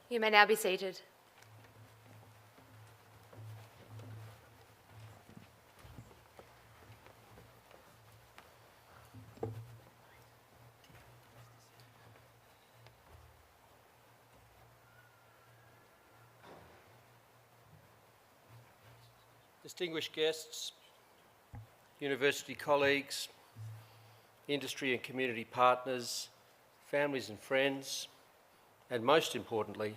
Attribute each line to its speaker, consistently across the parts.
Speaker 1: You may now be seated.
Speaker 2: Distinguished guests, university colleagues, industry and community partners, families and friends, and most importantly,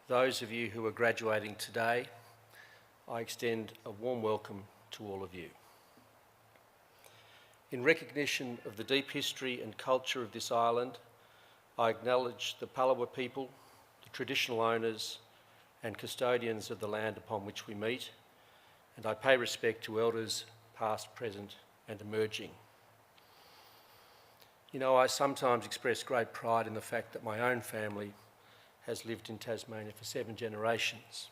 Speaker 2: those of you who are graduating today, I extend a warm welcome to all of you. In recognition of the deep history and culture of this island, I acknowledge the Palawa people, the traditional owners and custodians of the land upon which we meet, and I pay respect to elders past, present and emerging. You know, I sometimes express great pride in the fact that my own family has lived in Tasmania for 7 generations,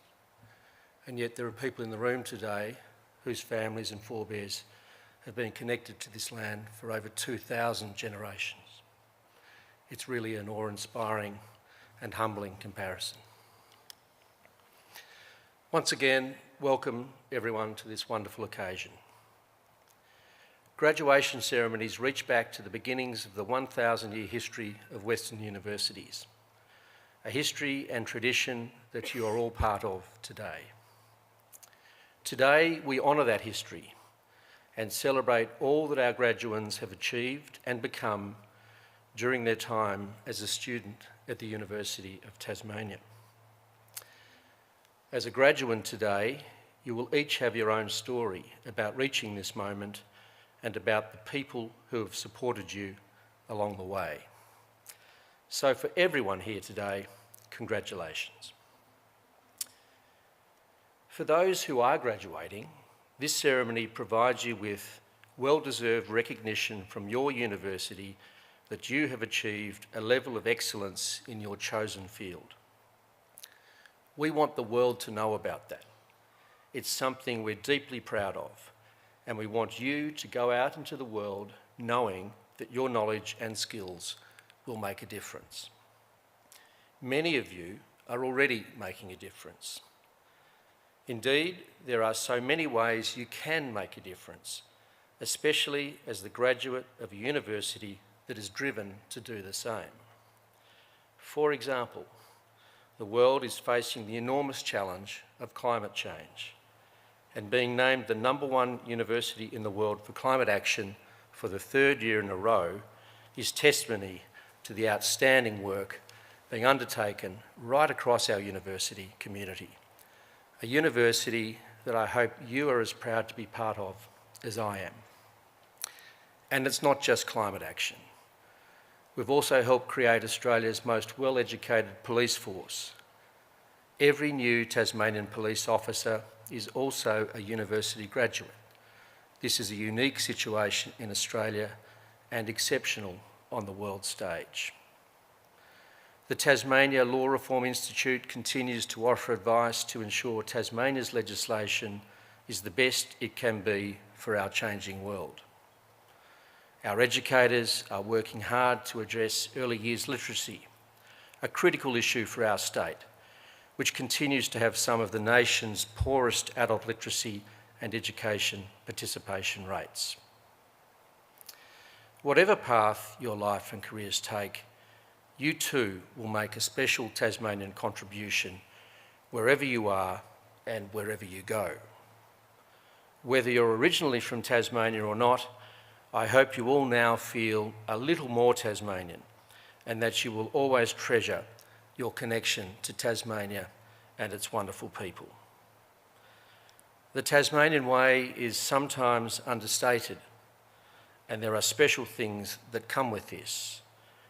Speaker 2: and yet there are people in the room today whose families and forebears have been connected to this land for over 2,000 generations. It's really an awe-inspiring and humbling comparison. Once again, welcome everyone to this wonderful occasion. Graduation ceremonies reach back to the beginnings of the 1,000-year history of Western universities, a history and tradition that you are all part of today. Today, we honour that history and celebrate all that our graduands have achieved and become during their time as a student at the University of Tasmania. As a graduand today, you will each have your own story about reaching this moment and about the people who have supported you along the way. So for everyone here today, congratulations. For those who are graduating, this ceremony provides you with well-deserved recognition from your university that you have achieved a level of excellence in your chosen field. We want the world to know about that. It's something we're deeply proud of, and we want you to go out into the world knowing that your knowledge and skills will make a difference. Many of you are already making a difference. Indeed, there are so many ways you can make a difference, especially as the graduate of a university that is driven to do the same. For example, the world is facing the enormous challenge of climate change, and being named the #1 university in the world for climate action for the 3rd year in a row is testimony to the outstanding work being undertaken right across our university community, a university that I hope you are as proud to be part of as I am. And it's not just climate action. We've also helped create Australia's most well-educated police force. Every new Tasmanian police officer is also a university graduate. This is a unique situation in Australia and exceptional on the world stage. The Tasmania Law Reform Institute continues to offer advice to ensure Tasmania's legislation is the best it can be for our changing world. Our educators are working hard to address early years literacy, a critical issue for our state, which continues to have some of the nation's poorest adult literacy and education participation rates. Whatever path your life and careers take, you too will make a special Tasmanian contribution wherever you are and wherever you go. Whether you're originally from Tasmania or not, I hope you all now feel a little more Tasmanian and that you will always treasure your connection to Tasmania and its wonderful people. The Tasmanian way is sometimes understated, and there are special things that come with this,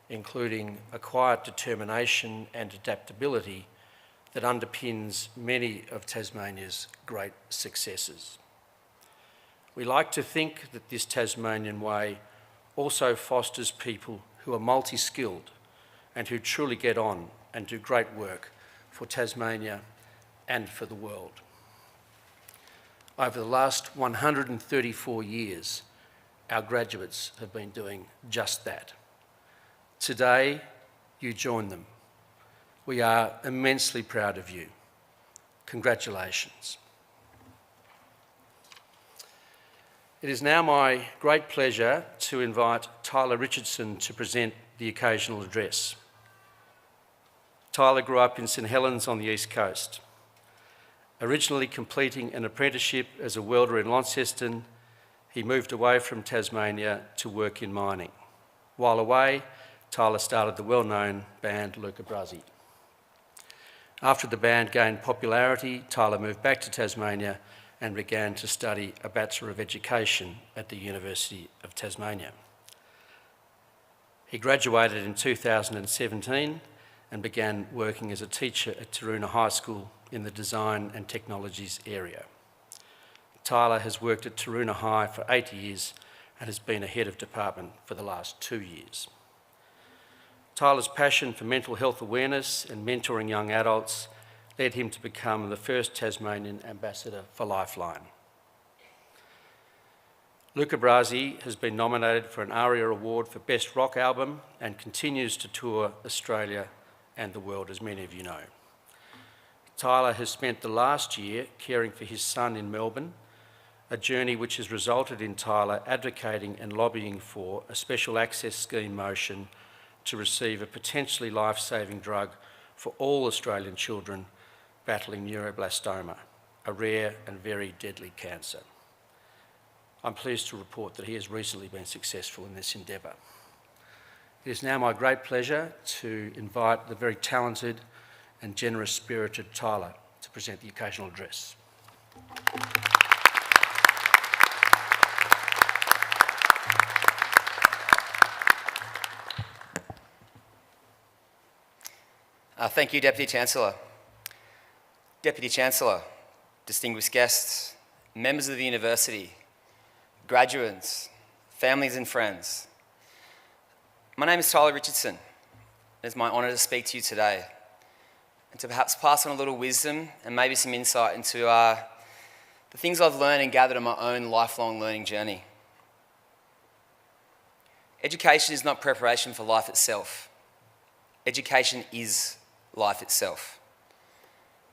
Speaker 2: including a quiet determination and adaptability that underpins many of Tasmania's great successes. We like to think that this Tasmanian way also fosters people who are multi-skilled and who truly get on and do great work for Tasmania and for the world. Over the last 134 years, our graduates have been doing just that. Today, you join them. We are immensely proud of you. Congratulations. It is now my great pleasure to invite Tyler Richardson to present the occasional address. Tyler grew up in St Helens on the East Coast. Originally completing an apprenticeship as a welder in Launceston, he moved away from Tasmania to work in mining. While away, Tyler started the well-known band Luca Brasi. After the band gained popularity, Tyler moved back to Tasmania and began to study a Bachelor of Education at the University of Tasmania. He graduated in 2017 and began working as a teacher at Taroona High School in the Design and Technologies area. Tyler has worked at Taroona High for 8 years and has been a head of department for the last 2 years. Tyler's passion for mental health awareness and mentoring young adults led him to become the first Tasmanian ambassador for Lifeline. Luca Brasi has been nominated for an ARIA Award for Best Rock Album and continues to tour Australia and the world, as many of you know. Tyler has spent the last year caring for his son in Melbourne, a journey which has resulted in Tyler advocating and lobbying for a special access scheme motion to receive a potentially life-saving drug for all Australian children battling neuroblastoma, a rare and very deadly cancer. I'm pleased to report that he has recently been successful in this endeavour. It is now my great pleasure to invite the very talented and generous-spirited Tyler to present the occasional address.
Speaker 1: Thank you, Deputy Chancellor. Deputy Chancellor, distinguished guests, members of the university, graduates, families and friends. My name is Tyler Richardson. It is my honour to speak to you today and to perhaps pass on a little wisdom and maybe some insight into the things I've learned and gathered on my own lifelong learning journey. Education is not preparation for life itself. Education is life itself.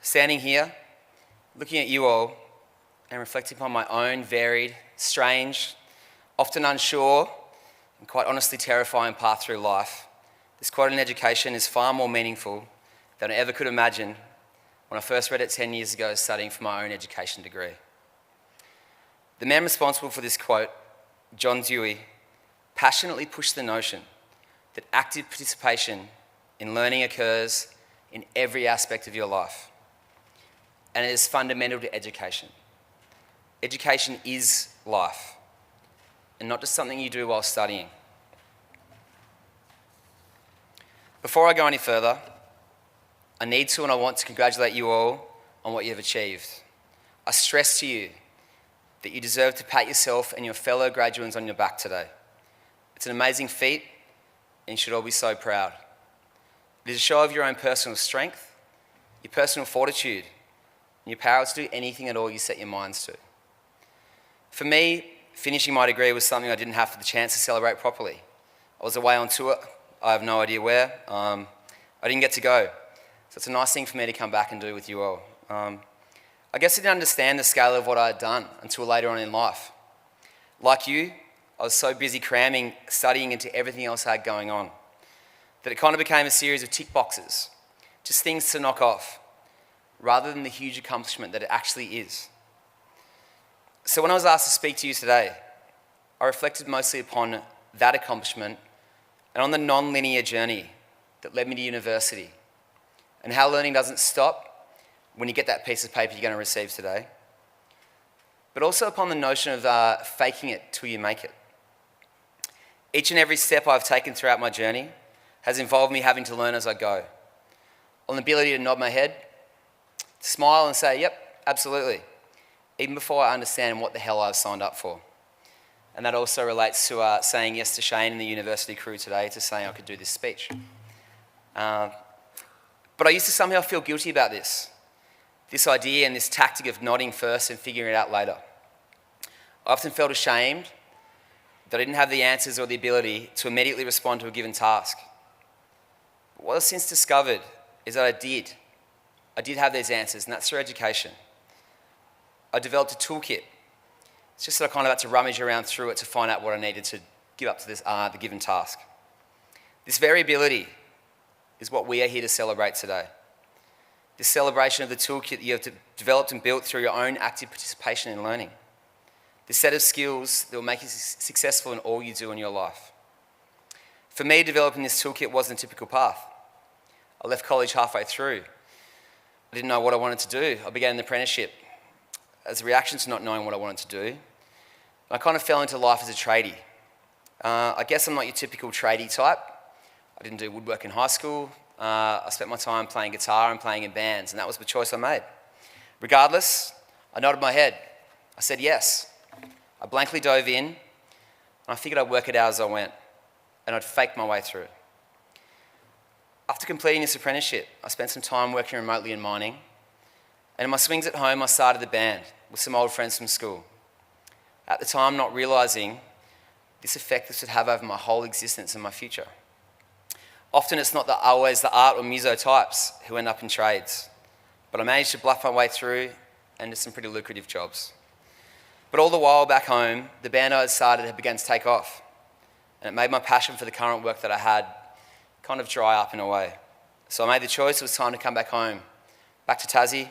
Speaker 1: Standing here, looking at you all and reflecting upon my own varied, strange, often unsure, and quite honestly terrifying path through life, this quote in education is far more meaningful than I ever could imagine when I first read it 10 years ago studying for my own education degree. The man responsible for this quote, John Dewey, passionately pushed the notion that active participation in learning occurs in every aspect of your life, and it is fundamental to education. Education is life, and not just something you do while studying. Before I go any further, I need to and I want to congratulate you all on what you have achieved. I stress to you that you deserve to pat yourself and your fellow graduates on your back today. It's an amazing feat, and you should all be so proud. It is a show of your own personal strength, your personal fortitude, and your power to do anything at all you set your minds to. For me, finishing my degree was something I didn't have the chance to celebrate properly. I was away on tour, I have no idea where. I didn't get to go. So it's a nice thing for me to come back and do with you all. I guess I didn't understand the scale of what I had done until later on in life. Like you, I was so busy cramming, studying into everything else I had going on, that it kind of became a series of tick boxes, just things to knock off, rather than the huge accomplishment that it actually is. So when I was asked to speak to you today, I reflected mostly upon that accomplishment and on the non-linear journey that led me to university, and how learning doesn't stop when you get that piece of paper you're going to receive today, but also upon the notion of faking it till you make it. Each and every step I've taken throughout my journey has involved me having to learn as I go. On the ability to nod my head, to smile and say, yep, absolutely, even before I understand what the hell I've signed up for. And that also relates to saying yes to Shane and the university crew today to saying I could do this speech. But I used to somehow feel guilty about this idea and this tactic of nodding first and figuring it out later. I often felt ashamed that I didn't have the answers or the ability to immediately respond to a given task. But what I've since discovered is that I did have these answers, and that's through education. I developed a toolkit. It's just that I kind of had to rummage around through it to find out what I needed to give up to this, the given task. This variability is what we are here to celebrate today. This celebration of the toolkit that you have developed and built through your own active participation in learning. This set of skills that will make you successful in all you do in your life. For me, developing this toolkit wasn't a typical path. I left college halfway through. I didn't know what I wanted to do. I began an apprenticeship as a reaction to not knowing what I wanted to do. I kind of fell into life as a tradie. I guess I'm not your typical tradie type. I didn't do woodwork in high school. I spent my time playing guitar and playing in bands, and that was the choice I made. Regardless, I nodded my head. I said yes. I blankly dove in, and I figured I'd work it out as I went, and I'd fake my way through. After completing this apprenticeship, I spent some time working remotely in mining, and in my swings at home, I started a band with some old friends from school. At the time, not realising this effect this would have over my whole existence and my future. Often it's not always the art or muso types who end up in trades, but I managed to bluff my way through and did some pretty lucrative jobs. But all the while back home, the band I had started had begun to take off, and it made my passion for the current work that I had kind of dry up in a way. So I made the choice it was time to come back home, back to Tassie,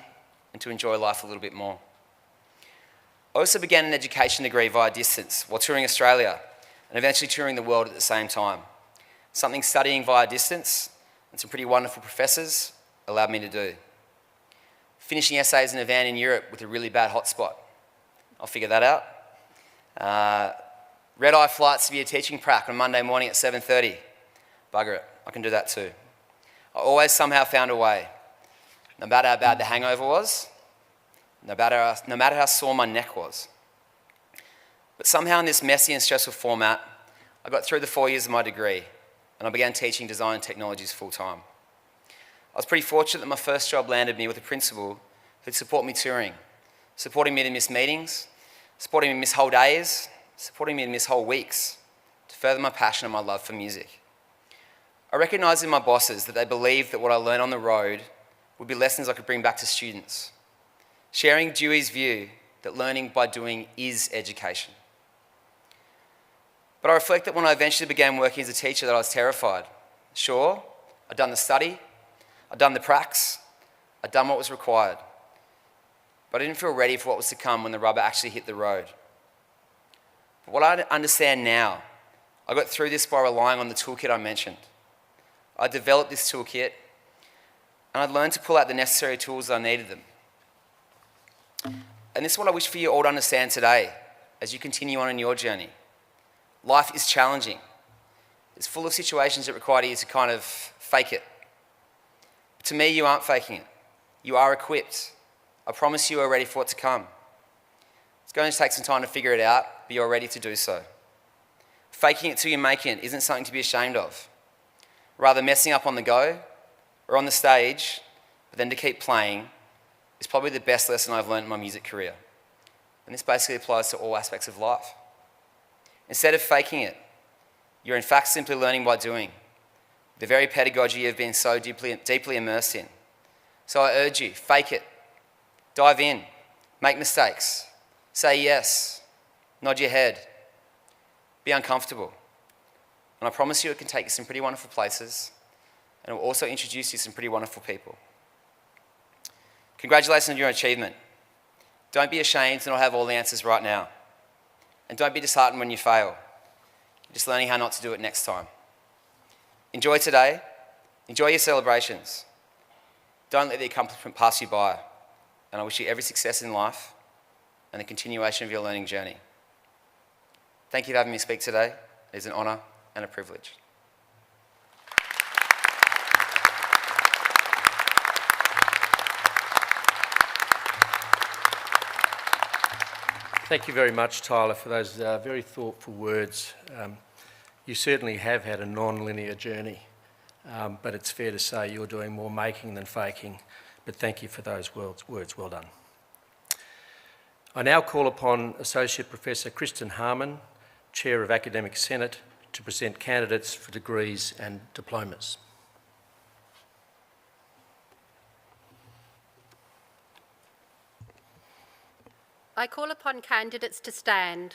Speaker 1: and to enjoy life a little bit more. I also began an education degree via distance while touring Australia and eventually touring the world at the same time. Something studying via distance and some pretty wonderful professors allowed me to do. Finishing essays in a van in Europe with a really bad hotspot. I'll figure that out. Red-eye flights via teaching prac on Monday morning at 7:30. Bugger it, I can do that too. I always somehow found a way. No matter how bad the hangover was, no matter how sore my neck was. But somehow in this messy and stressful format, I got through the 4 years of my degree and I began teaching design and technologies full time. I was pretty fortunate that my first job landed me with a principal who'd support me touring, supporting me to miss meetings, supporting me to miss whole days, supporting me to miss whole weeks to further my passion and my love for music. I recognised in my bosses that they believed that what I learned on the road would be lessons I could bring back to students, sharing Dewey's view that learning by doing is education. But I reflect that when I eventually began working as a teacher that I was terrified. Sure, I'd done the study, I'd done the pracs, I'd done what was required, but I didn't feel ready for what was to come when the rubber actually hit the road. But what I understand now, I got through this by relying on the toolkit I mentioned. I developed this toolkit and I'd learned to pull out the necessary tools as I needed them. And this is what I wish for you all to understand today as you continue on in your journey. Life is challenging. It's full of situations that require you to kind of fake it. But to me, you aren't faking it. You are equipped. I promise you are ready for what to come. It's going to take some time to figure it out, but you're ready to do so. Faking it till you make it isn't something to be ashamed of. Rather, messing up on the go or on the stage, but then to keep playing, is probably the best lesson I've learned in my music career. And this basically applies to all aspects of life. Instead of faking it, you're in fact simply learning by doing, the very pedagogy you've been so deeply immersed in. So I urge you, fake it, dive in, make mistakes, say yes, nod your head, be uncomfortable. And I promise you it can take you some pretty wonderful places, and it will also introduce you to some pretty wonderful people. Congratulations on your achievement. Don't be ashamed to not have all the answers right now. And don't be disheartened when you fail. You're just learning how not to do it next time. Enjoy today. Enjoy your celebrations. Don't let the accomplishment pass you by. And I wish you every success in life and the continuation of your learning journey. Thank you for having me speak today. It is an honour and a privilege.
Speaker 2: Thank you very much, Tyler, for those very thoughtful words. You certainly have had a non-linear journey, but it's fair to say you're doing more making than faking. But thank you for those words. Well done. I now call upon Associate Professor Kristen Harmon, Chair of Academic Senate, to present candidates for degrees and diplomas.
Speaker 3: I call upon candidates to stand.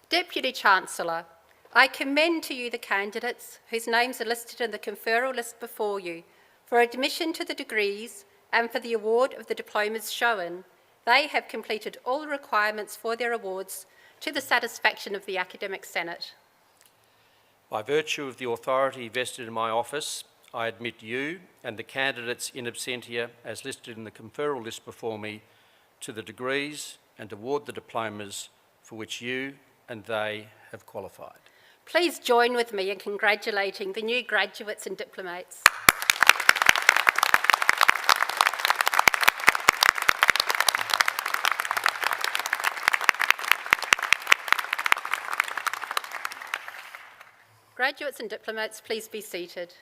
Speaker 3: Deputy Chancellor, I commend to you the candidates whose names are listed in the conferral list before you for admission to the degrees and for the award of the diplomas shown. They have completed all the requirements for their awards to the satisfaction of the Academic Senate.
Speaker 2: By virtue of the authority vested in my office, I admit you and the candidates in absentia as listed in the conferral list before me to the degrees and award the diplomas for which you and they have qualified.
Speaker 3: Please join with me in congratulating the new graduates and diplomates. Graduates and diplomates, please be seated.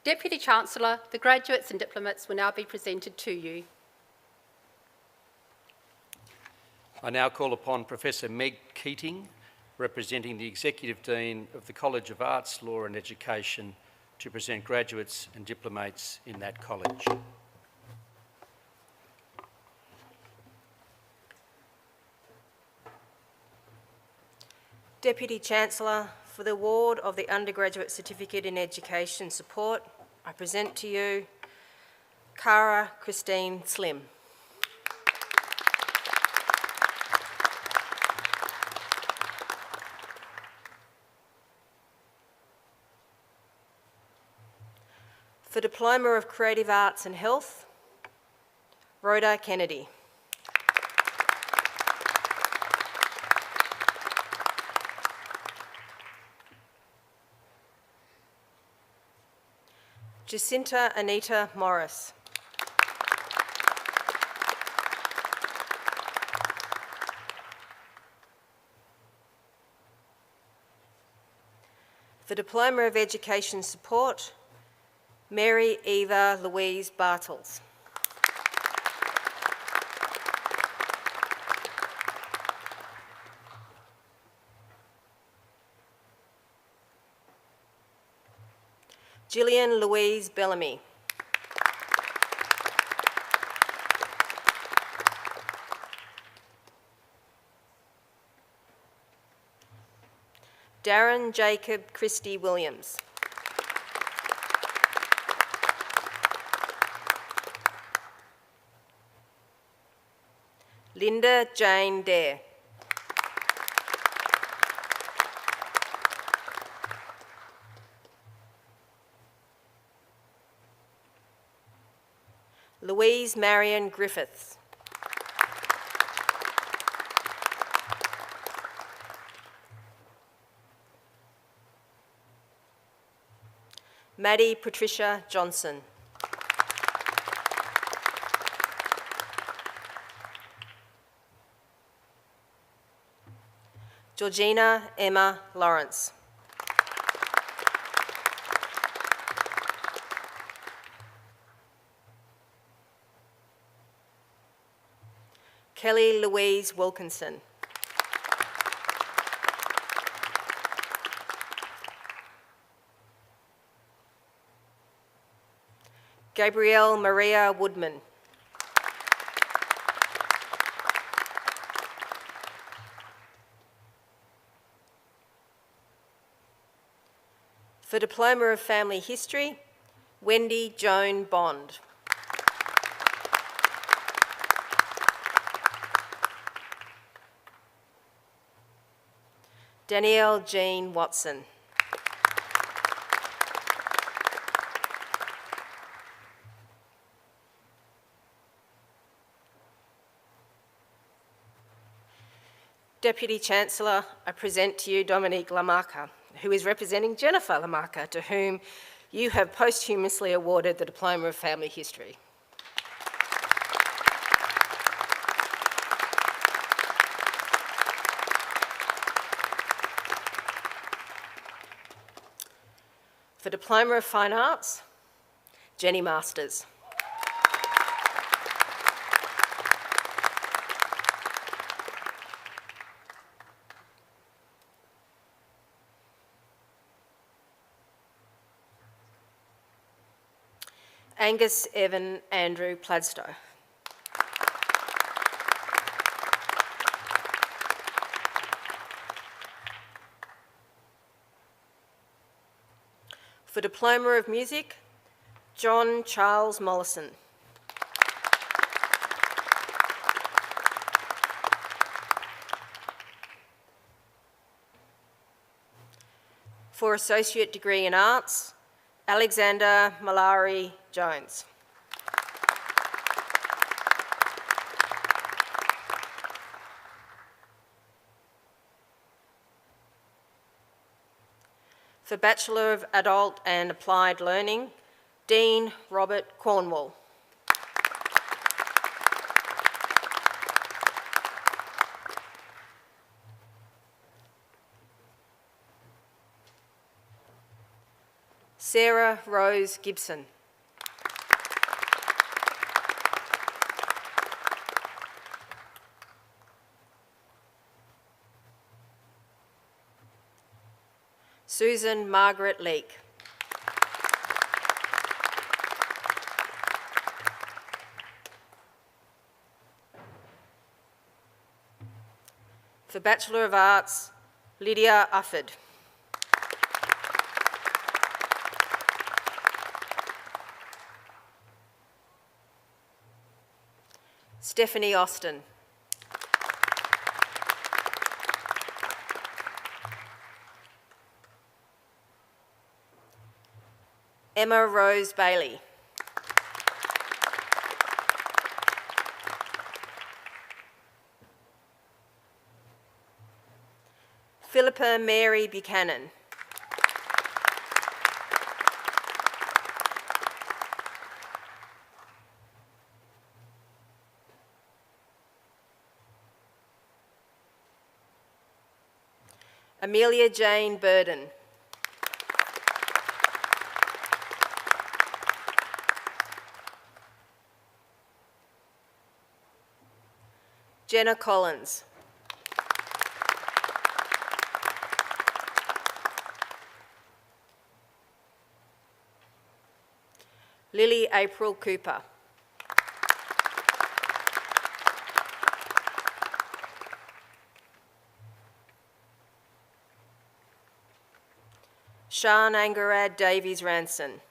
Speaker 3: Deputy Chancellor, the graduates and diplomates will now be presented to you.
Speaker 2: I now call upon Professor Meg Keating, representing the Executive Dean of the College of Arts, Law and Education, to present graduates and diplomates in that college.
Speaker 4: Deputy Chancellor, for the award of the Undergraduate Certificate in Education Support, I present to you Cara Christine Slim. For Diploma of Creative Arts and Health, Rhoda Kennedy. Jacinta Anita Morris. For Diploma of Education Support, Mary Eva Louise Bartels. Gillian Louise Bellamy. Darren Jacob Christie Williams. Linda Jane Dare. Louise Marion Griffiths. Maddie Patricia Johnson. Georgina Emma Lawrence. Kelly Louise Wilkinson. Gabrielle Maria Woodman. For Diploma of Family History, Wendy Joan Bond. Danielle Jean Watson. Deputy Chancellor, I present to you Dominique Lamarca, who is representing Jennifer Lamarca, to whom you have posthumously awarded the Diploma of Family History. For Diploma of Fine Arts, Jenny Masters. Angus Evan Andrew Pladstow. For Diploma of Music, John Charles Mollison. For Associate Degree in Arts, Alexander Malari Jones. For Bachelor of Adult and Applied Learning, Dean Robert Cornwall. Sarah Rose Gibson. Susan Margaret Leake. For Bachelor of Arts, Lydia Ufford. Stephanie Austin. Emma Rose Bailey. Philippa Mary Buchanan. Amelia Jane Burden. Jenna Collins. Lily April Cooper. Sian Angarad Davies Ranson.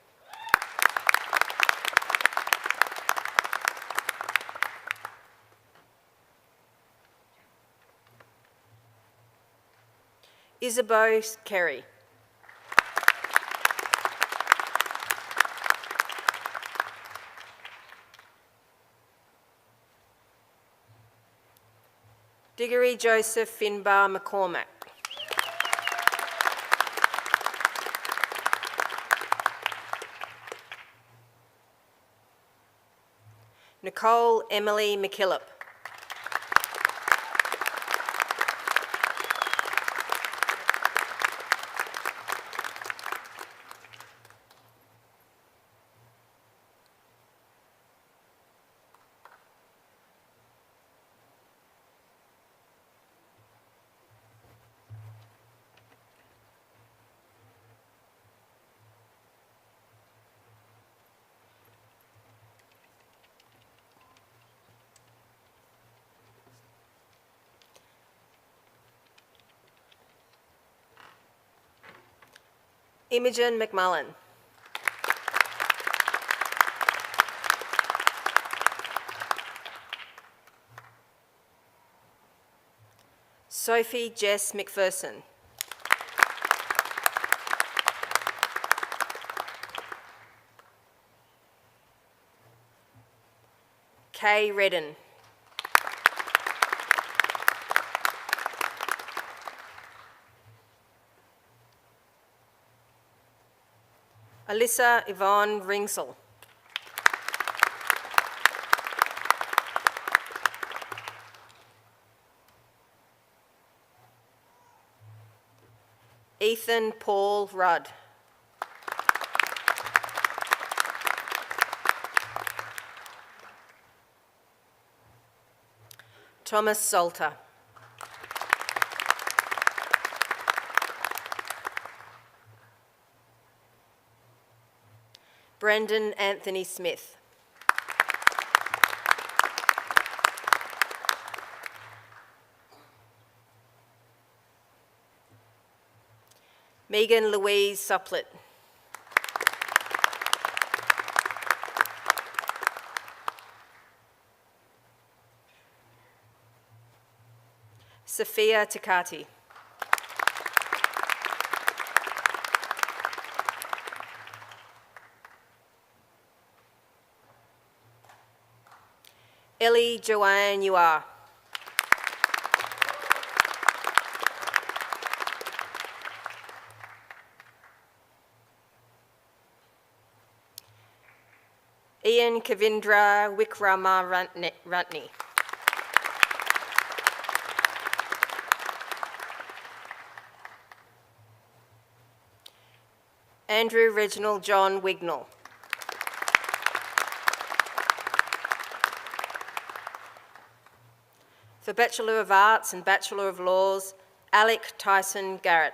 Speaker 4: Isabeau Kerry. Diggory Joseph Finbar McCormack. Nicole Emily McKillop. Imogen McMullen. Sophie Jess McPherson. Kay Redden. Alyssa Yvonne Ringsel. Ethan Paul Rudd. Thomas Salter. Brendan Anthony Smith. Megan Louise Supplett. Sophia Takati. Ellie Joanne Uar. Ian Kavindra Wickramarutney. Andrew Reginald John Wignall. For Bachelor of Arts and Bachelor of Laws, Alec Tyson Garrett.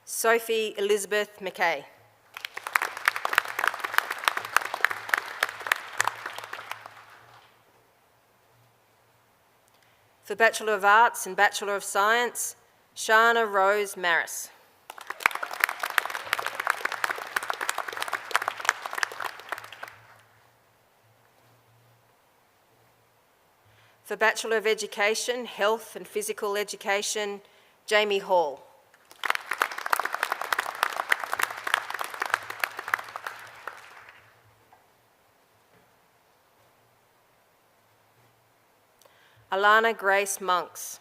Speaker 4: Sophie Elizabeth McKay. For Bachelor of Arts and Bachelor of Science, Shana Rose Maris. For Bachelor of Education, Health and Physical Education, Jamie Hall. Alana Grace Monks.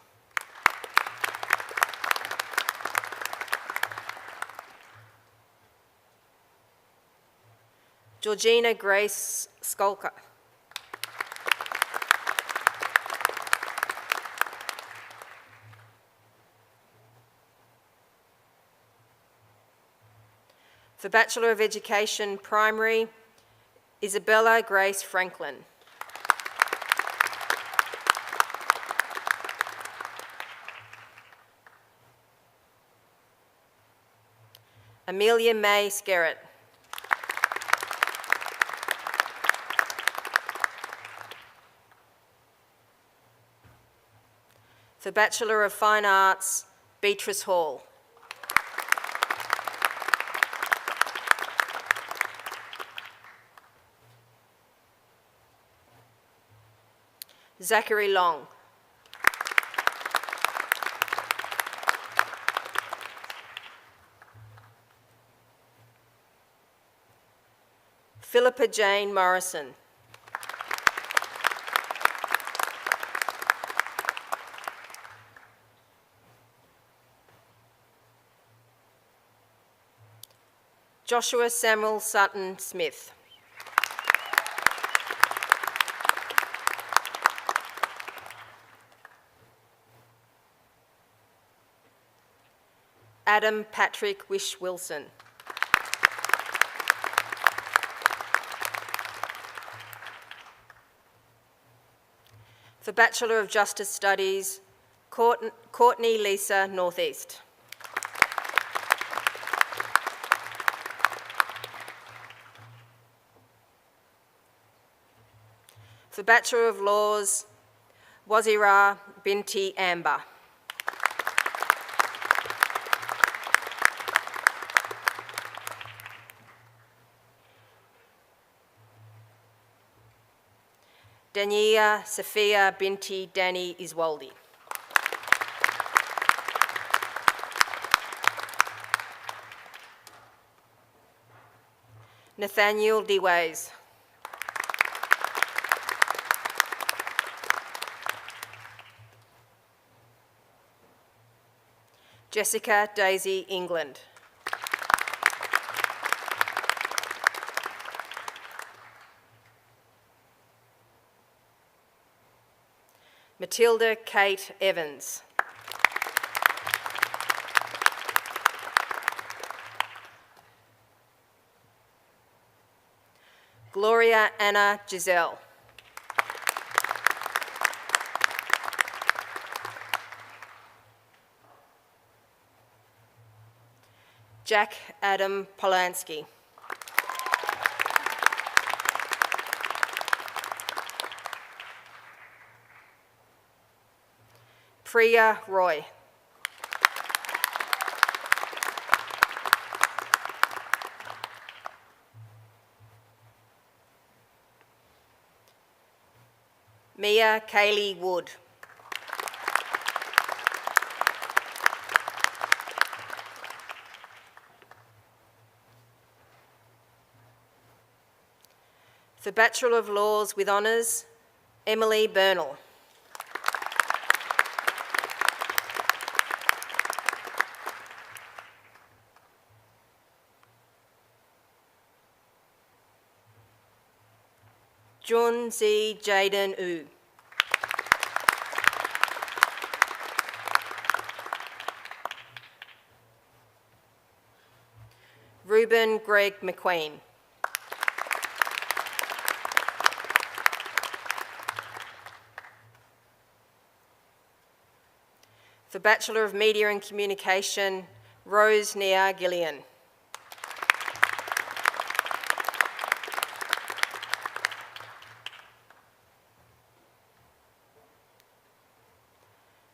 Speaker 4: Georgina Grace Skolka. For Bachelor of Education, Primary, Isabella Grace Franklin. Amelia May Skerritt. For Bachelor of Fine Arts, Beatrice Hall. Zachary Long. Philippa Jane Morrison. Joshua Samuel Sutton Smith. Adam Patrick Wish Wilson. For Bachelor of Justice Studies, Courtney Lisa Northeast. For Bachelor of Laws, Wazira Binti Amber. Dania Safia Binti Danny Iswaldi. Nathaniel Deways. Jessica Daisy England. Matilda Kate Evans. Gloria Anna Giselle. Jack Adam Polanski. Priya Roy. Mia Kaylee Wood. For Bachelor of Laws with Honours, Emily Bernal. Jun Z. Jaden U. Ruben Greg McQueen. For Bachelor of Media and Communication, Rose Nia Gillian.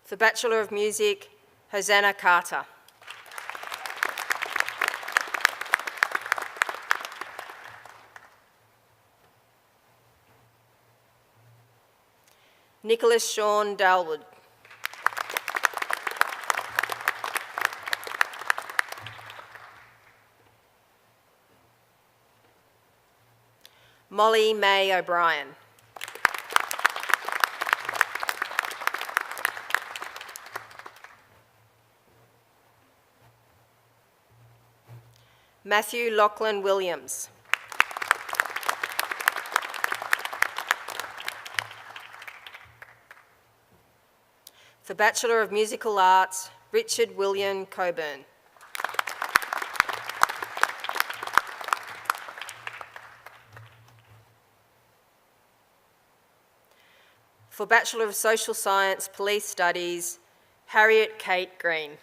Speaker 4: For Bachelor of Music, Hosanna Carter. Nicholas Sean Dalwood. Molly May O'Brien. Matthew Lachlan Williams. For Bachelor of Musical Arts, Richard William Coburn. For Bachelor of Social Science, Police Studies, Harriet Kate Green.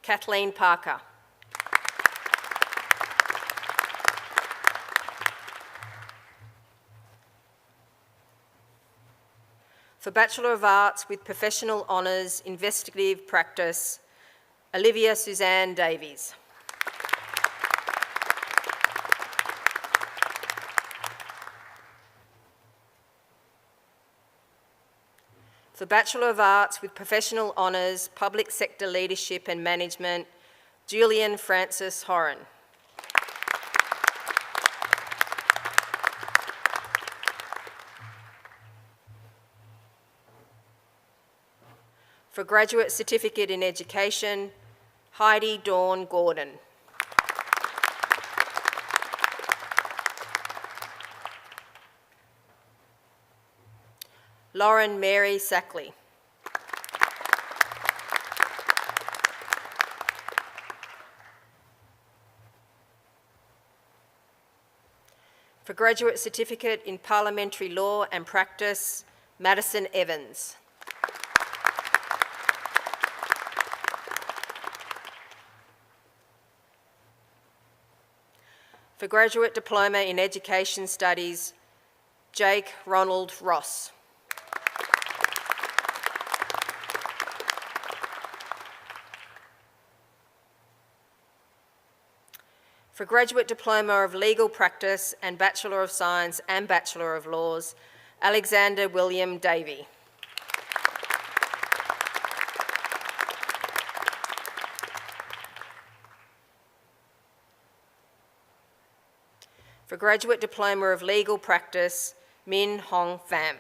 Speaker 4: Kathleen Parker. For Bachelor of Arts with Professional Honours, Investigative Practice, Olivia Suzanne Davies. For Bachelor of Arts with Professional Honours, Public Sector Leadership and Management, Julian Francis Horan. For Graduate Certificate in Education, Heidi Dawn Gordon. Lauren Mary Sackley. For Graduate Certificate in Parliamentary Law and Practice, Madison Evans. For Graduate Diploma in Education Studies, Jake Ronald Ross. For Graduate Diploma of Legal Practice and Bachelor of Science and Bachelor of Laws, Alexander William Davey. For Graduate Diploma of Legal Practice, Min Hong Pham.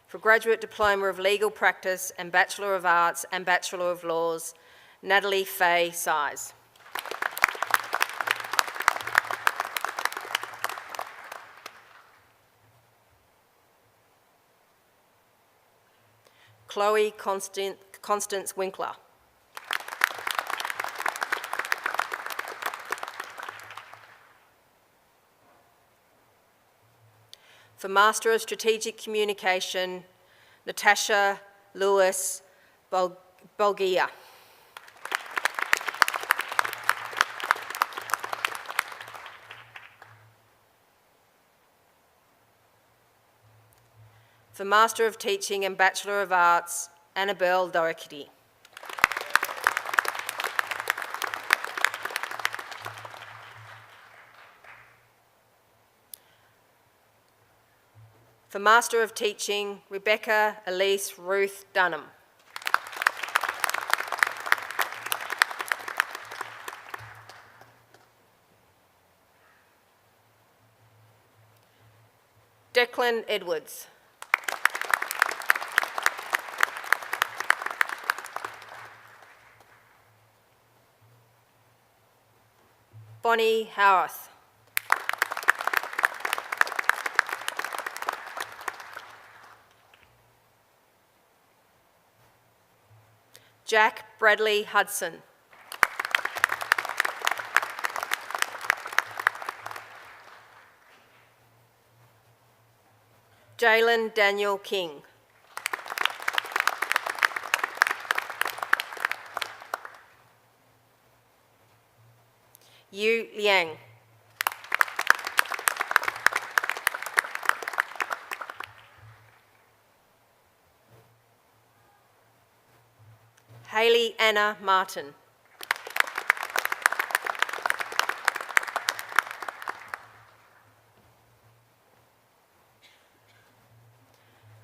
Speaker 4: For Graduate Diploma of Legal Practice and Bachelor of Arts and Bachelor of Laws, Natalie Faye Size. Chloe Constance Winkler. For Master of Strategic Communication, Natasha Lewis Bolgia. For Master of Teaching and Bachelor of Arts, Annabelle Doherty. For Master of Teaching, Rebecca Elise Ruth Dunham. Declan Edwards. Bonnie Howarth. Jack Bradley Hudson. Jalen Daniel King. Yu Liang. Hayley Anna Martin.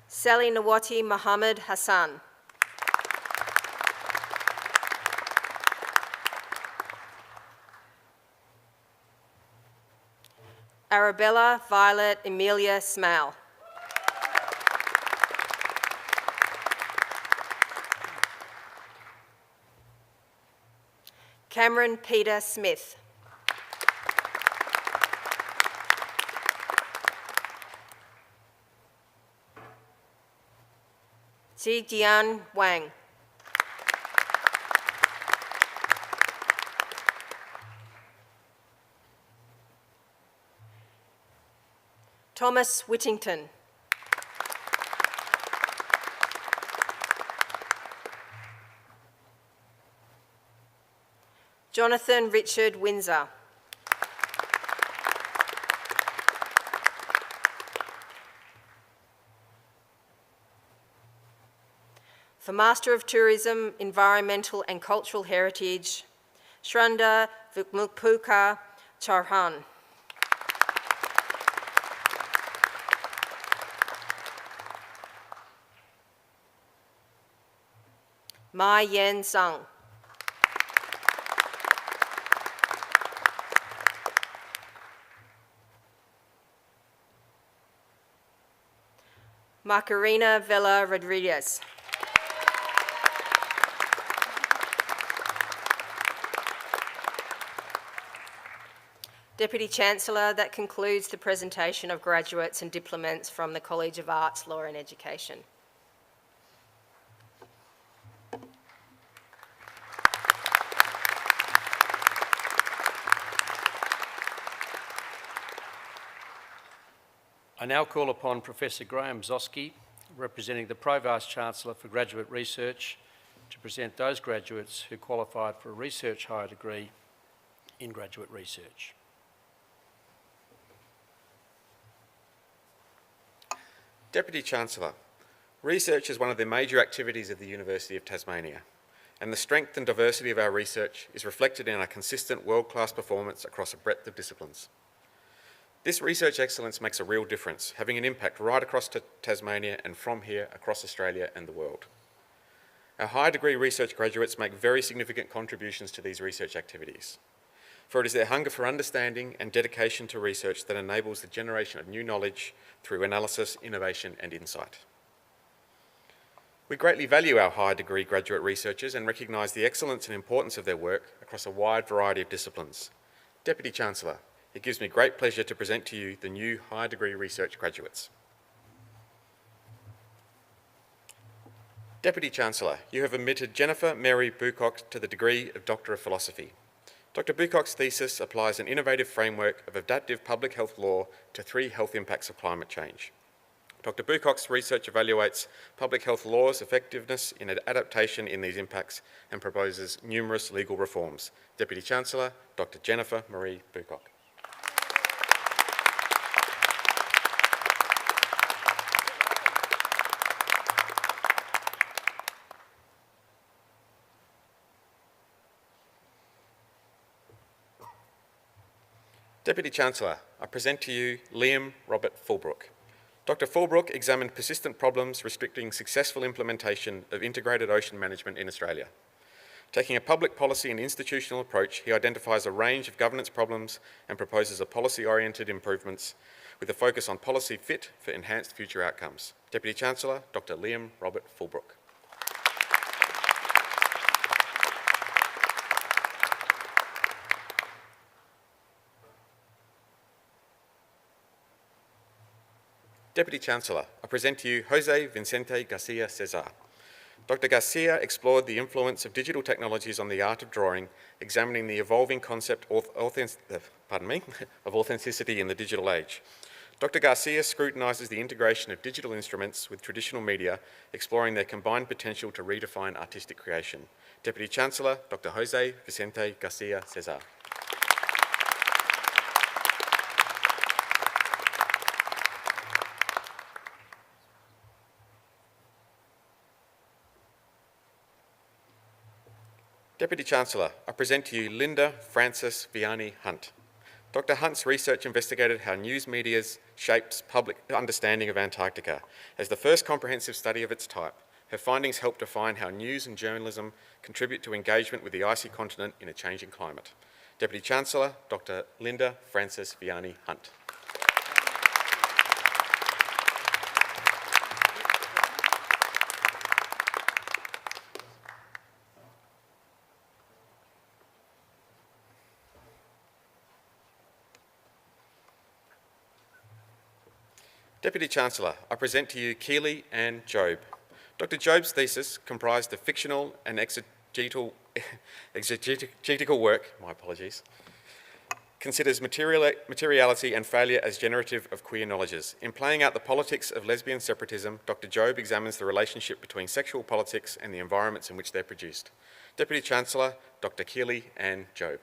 Speaker 4: Sally Nawati Muhammad Hassan. Arabella Violet Emilia Smale. Cameron Peter Smith. Jijian Wang. Thomas Whittington. Jonathan Richard Windsor. For Master of Tourism, Environmental and Cultural Heritage, Shranda Vukmukpuka Charhan. Mai Yan Sung. Macarena Vela Rodriguez. Deputy Chancellor, that concludes the presentation of graduates and diplomats from the College of Arts, Law and Education.
Speaker 2: I now call upon Professor Graham Zosky, representing the Pro Vice-Chancellor for Graduate Research, to present those graduates who qualified for a research higher degree in graduate research.
Speaker 5: Deputy Chancellor, research is one of the major activities of the University of Tasmania, and the strength and diversity of our research is reflected in our consistent world-class performance across a breadth of disciplines. This research excellence makes a real difference, having an impact right across Tasmania and from here across Australia and the world. Our higher degree research graduates make very significant contributions to these research activities, for it is their hunger for understanding and dedication to research that enables the generation of new knowledge through analysis, innovation and insight. We greatly value our higher degree graduate researchers and recognise the excellence and importance of their work across a wide variety of disciplines. Deputy Chancellor, it gives me great pleasure to present to you the new higher degree research graduates. Deputy Chancellor, you have admitted Jennifer Mary Bucock to the degree of Doctor of Philosophy. Dr. Bucock's thesis applies an innovative framework of adaptive public health law to 3 health impacts of climate change. Dr. Bucock's research evaluates public health law's effectiveness in adaptation in these impacts and proposes numerous legal reforms. Deputy Chancellor, Dr. Jennifer Marie Bucock. Deputy Chancellor, I present to you Liam Robert Fulbrook. Dr. Fulbrook examined persistent problems restricting successful implementation of integrated ocean management in Australia. Taking a public policy and institutional approach, he identifies a range of governance problems and proposes a policy-oriented improvements with a focus on policy fit for enhanced future outcomes. Deputy Chancellor, Dr. Liam Robert Fulbrook. Deputy Chancellor, I present to you Jose Vicente Garcia Cesar. Dr. Garcia explored the influence of digital technologies on the art of drawing, examining the evolving concept of authenticity in the digital age. Dr. Garcia scrutinises the integration of digital instruments with traditional media, exploring their combined potential to redefine artistic creation. Deputy Chancellor, Dr. Jose Vicente Garcia Cesar. Deputy Chancellor, I present to you Linda Frances Vianney Hunt. Dr. Hunt's research investigated how news media shapes public understanding of Antarctica. As the first comprehensive study of its type, her findings help define how news and journalism contribute to engagement with the icy continent in a changing climate. Deputy Chancellor, Dr. Linda Frances Vianney Hunt. Deputy Chancellor, I present to you Keely Ann Jobe. Dr. Jobe's thesis comprised of fictional and exegetical work, considers materiality and failure as generative of queer knowledges. In playing out the politics of lesbian separatism, Dr. Jobe examines the relationship between sexual politics and the environments in which they're produced. Deputy Chancellor, Dr. Keely Ann Jobe.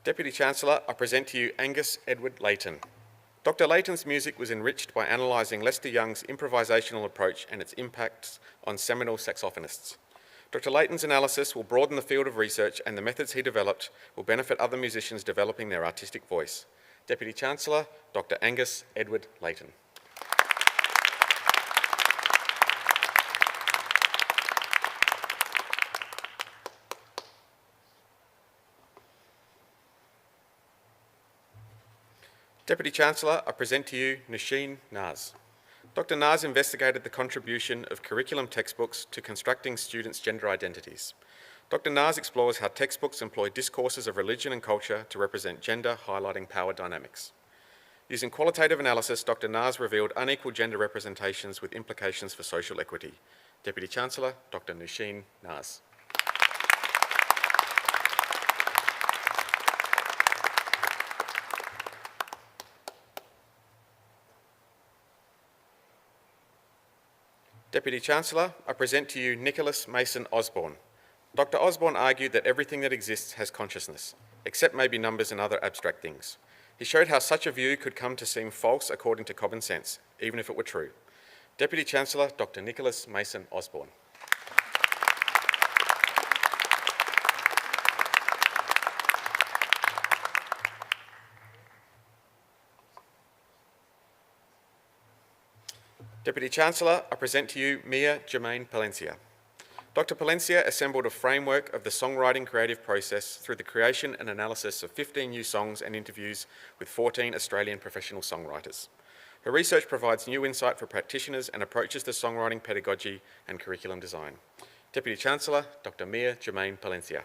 Speaker 5: Deputy Chancellor, I present to you Angus Edward Layton. Dr. Layton's music was enriched by analysing Lester Young's improvisational approach and its impacts on seminal saxophonists. Dr. Layton's analysis will broaden the field of research, and the methods he developed will benefit other musicians developing their artistic voice. Deputy Chancellor, Dr. Angus Edward Layton. Deputy Chancellor, I present to you Nasheen Naz. Dr. Naz investigated the contribution of curriculum textbooks to constructing students' gender identities. Dr. Naz explores how textbooks employ discourses of religion and culture to represent gender, highlighting power dynamics. Using qualitative analysis, Dr. Naz revealed unequal gender representations with implications for social equity. Deputy Chancellor, Dr. Nasheen Naz. Deputy Chancellor, I present to you Nicholas Mason Osborne. Dr. Osborne argued that everything that exists has consciousness, except maybe numbers and other abstract things. He showed how such a view could come to seem false according to common sense, even if it were true. Deputy Chancellor, Dr. Nicholas Mason Osborne. Deputy Chancellor, I present to you Mia Germaine Palencia. Dr. Palencia assembled a framework of the songwriting creative process through the creation and analysis of 15 new songs and interviews with 14 Australian professional songwriters. Her research provides new insight for practitioners and approaches to songwriting pedagogy and curriculum design. Deputy Chancellor, Dr. Mia Germaine Palencia.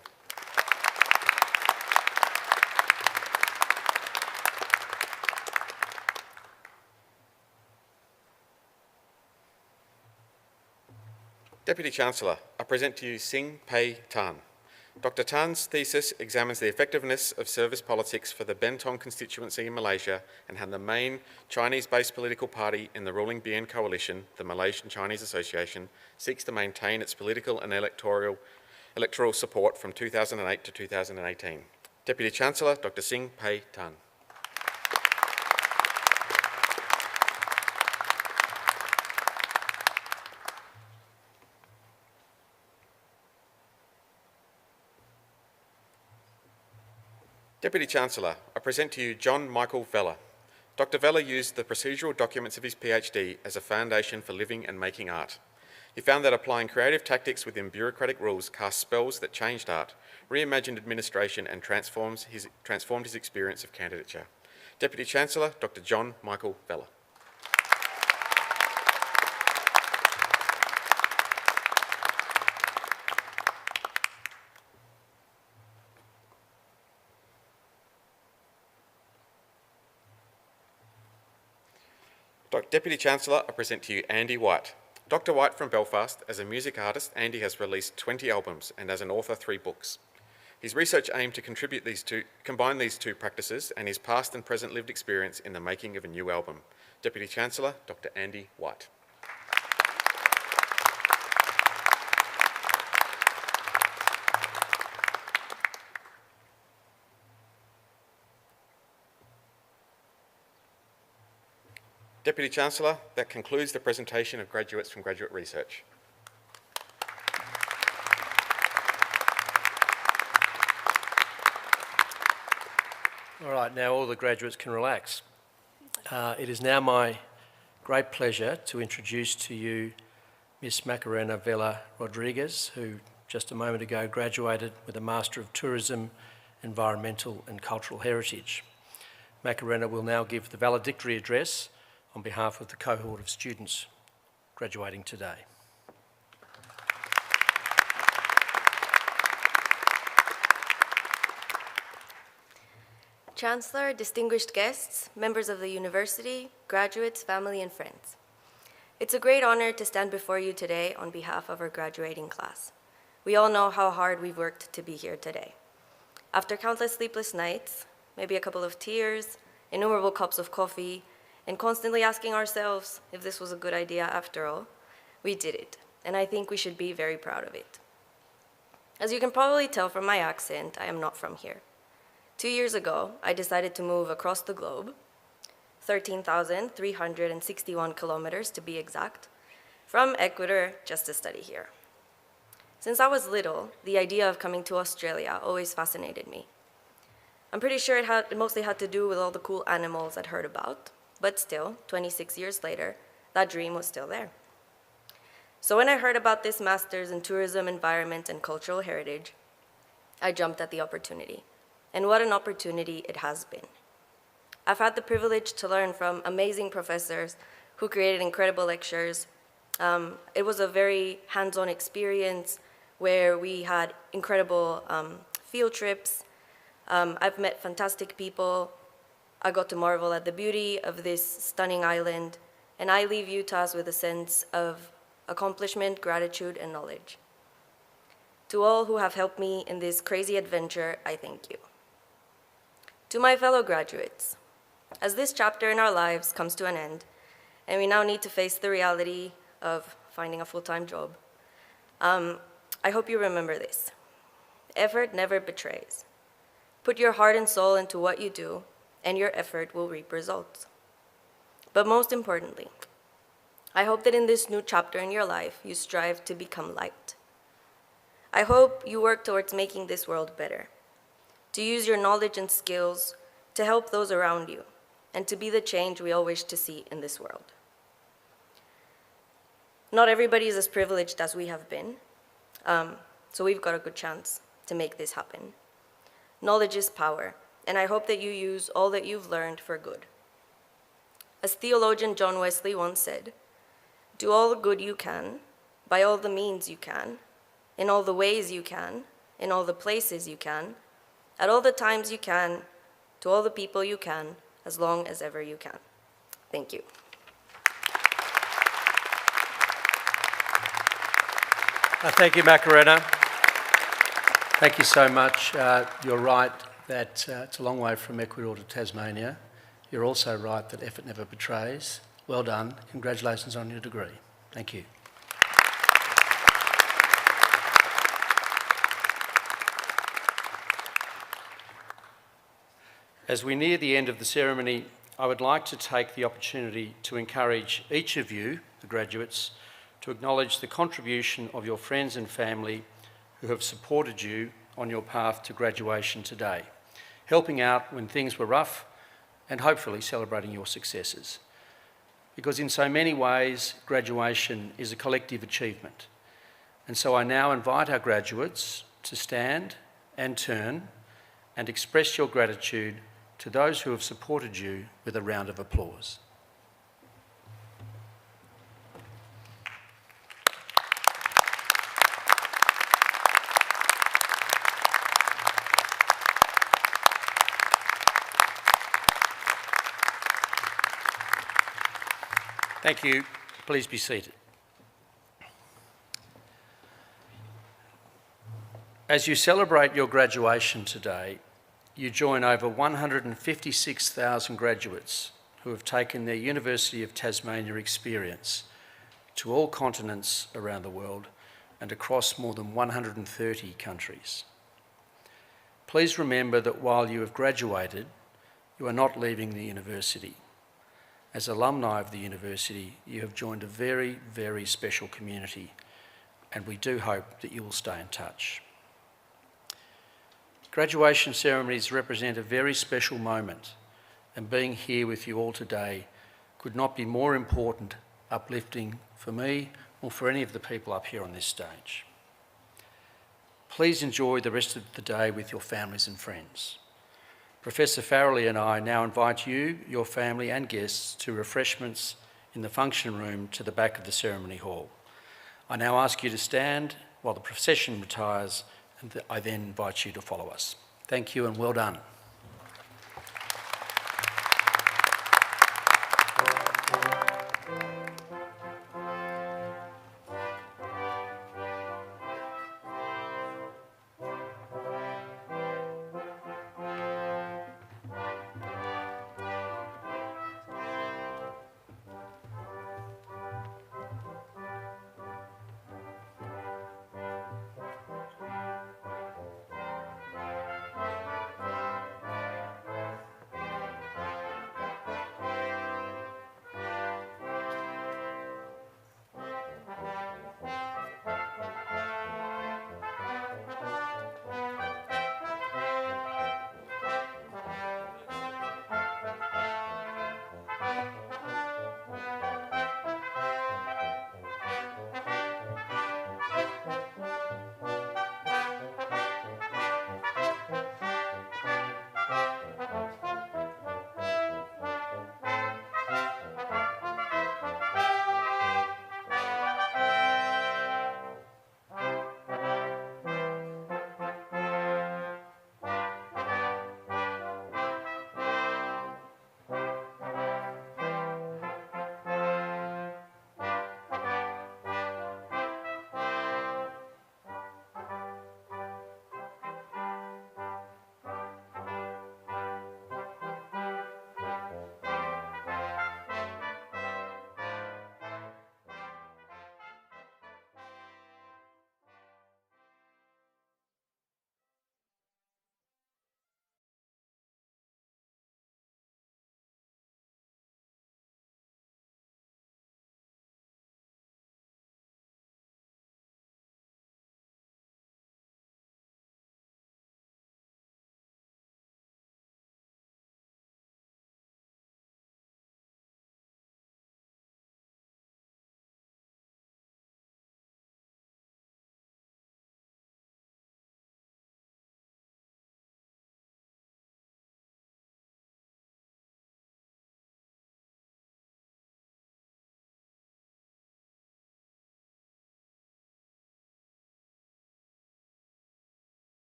Speaker 5: Deputy Chancellor, I present to you Sing Pei Tan. Dr. Tan's thesis examines the effectiveness of service politics for the Bentong constituency in Malaysia and how the main Chinese-based political party in the ruling BN coalition, the Malaysian Chinese Association, seeks to maintain its political and electoral support from 2008 to 2018. Deputy Chancellor, Dr. Sing Pei Tan. Deputy Chancellor, I present to you John Michael Vella. Dr. Vella used the procedural documents of his PhD as a foundation for living and making art. He found that applying creative tactics within bureaucratic rules cast spells that changed art, reimagined administration and transformed his experience of candidature. Deputy Chancellor, Dr. John Michael Vella. Deputy Chancellor, I present to you Andy White. Dr. White from Belfast, as a music artist, Andy has released 20 albums and as an author 3 books. His research aimed to combine these two practices and his past and present lived experience in the making of a new album. Deputy Chancellor, Dr. Andy White. Deputy Chancellor, that concludes the presentation of graduates from Graduate Research.
Speaker 2: All right, now all the graduates can relax. It is now my great pleasure to introduce to you Miss Macarena Vela Rodriguez, who just a moment ago graduated with a Master of Tourism, Environmental and Cultural Heritage. Macarena will now give the valedictory address on behalf of the cohort of students graduating today.
Speaker 6: Chancellor, distinguished guests, members of the university, graduates, family, and friends. It's a great honor to stand before you today on behalf of our graduating class. We all know how hard we've worked to be here today. After countless sleepless nights, maybe a couple of tears, innumerable cups of coffee, and constantly asking ourselves if this was a good idea after all, we did it, and I think we should be very proud of it. As you can probably tell from my accent, I am not from here. 2 years ago, I decided to move across the globe, 13,361 kilometers to be exact, from Ecuador just to study here. Since I was little, the idea of coming to Australia always fascinated me. I'm pretty sure it mostly had to do with all the cool animals I'd heard about, but still, 26 years later, that dream was still there. So when I heard about this Master's in Tourism, Environment, and Cultural Heritage, I jumped at the opportunity. And what an opportunity it has been. I've had the privilege to learn from amazing professors who created incredible lectures. It was a very hands-on experience where we had incredible field trips. I've met fantastic people. I got to marvel at the beauty of this stunning island, and I leave Utahs with a sense of accomplishment, gratitude, and knowledge. To all who have helped me in this crazy adventure, I thank you. To my fellow graduates, as this chapter in our lives comes to an end, and we now need to face the reality of finding a full-time job, I hope you remember this. Effort never betrays. Put your heart and soul into what you do, and your effort will reap results. But most importantly, I hope that in this new chapter in your life, you strive to become light. I hope you work towards making this world better, to use your knowledge and skills to help those around you, and to be the change we all wish to see in this world. Not everybody is as privileged as we have been, so we've got a good chance to make this happen. Knowledge is power, and I hope that you use all that you've learned for good. As theologian John Wesley once said, "Do all the good you can, by all the means you can, in all the ways you can, in all the places you can, at all the times you can, to all the people you can, as long as ever you can." Thank you.
Speaker 2: Thank you, Macarena. Thank you so much. You're right that it's a long way from Ecuador to Tasmania. You're also right that effort never betrays. Well done. Congratulations on your degree. Thank you. As we near the end of the ceremony, I would like to take the opportunity to encourage each of you, the graduates, to acknowledge the contribution of your friends and family who have supported you on your path to graduation today, helping out when things were rough and hopefully celebrating your successes. Because in so many ways, graduation is a collective achievement. And so I now invite our graduates to stand and turn and express your gratitude to those who have supported you with a round of applause. Thank you. Please be seated. As you celebrate your graduation today, you join over 156,000 graduates who have taken their University of Tasmania experience to all continents around the world and across more than 130 countries. Please remember that while you have graduated, you are not leaving the university. As alumni of the university, you have joined a very, very special community, and we do hope that you will stay in touch. Graduation ceremonies represent a very special moment, and being here with you all today could not be more important, uplifting for me or for any of the people up here on this stage. Please enjoy the rest of the day with your families and friends. Professor Farrelly and I now invite you, your family and guests to refreshments in the function room to the back of the ceremony hall. I now ask you to stand while the procession retires, and I then invite you to follow us. Thank you and well done.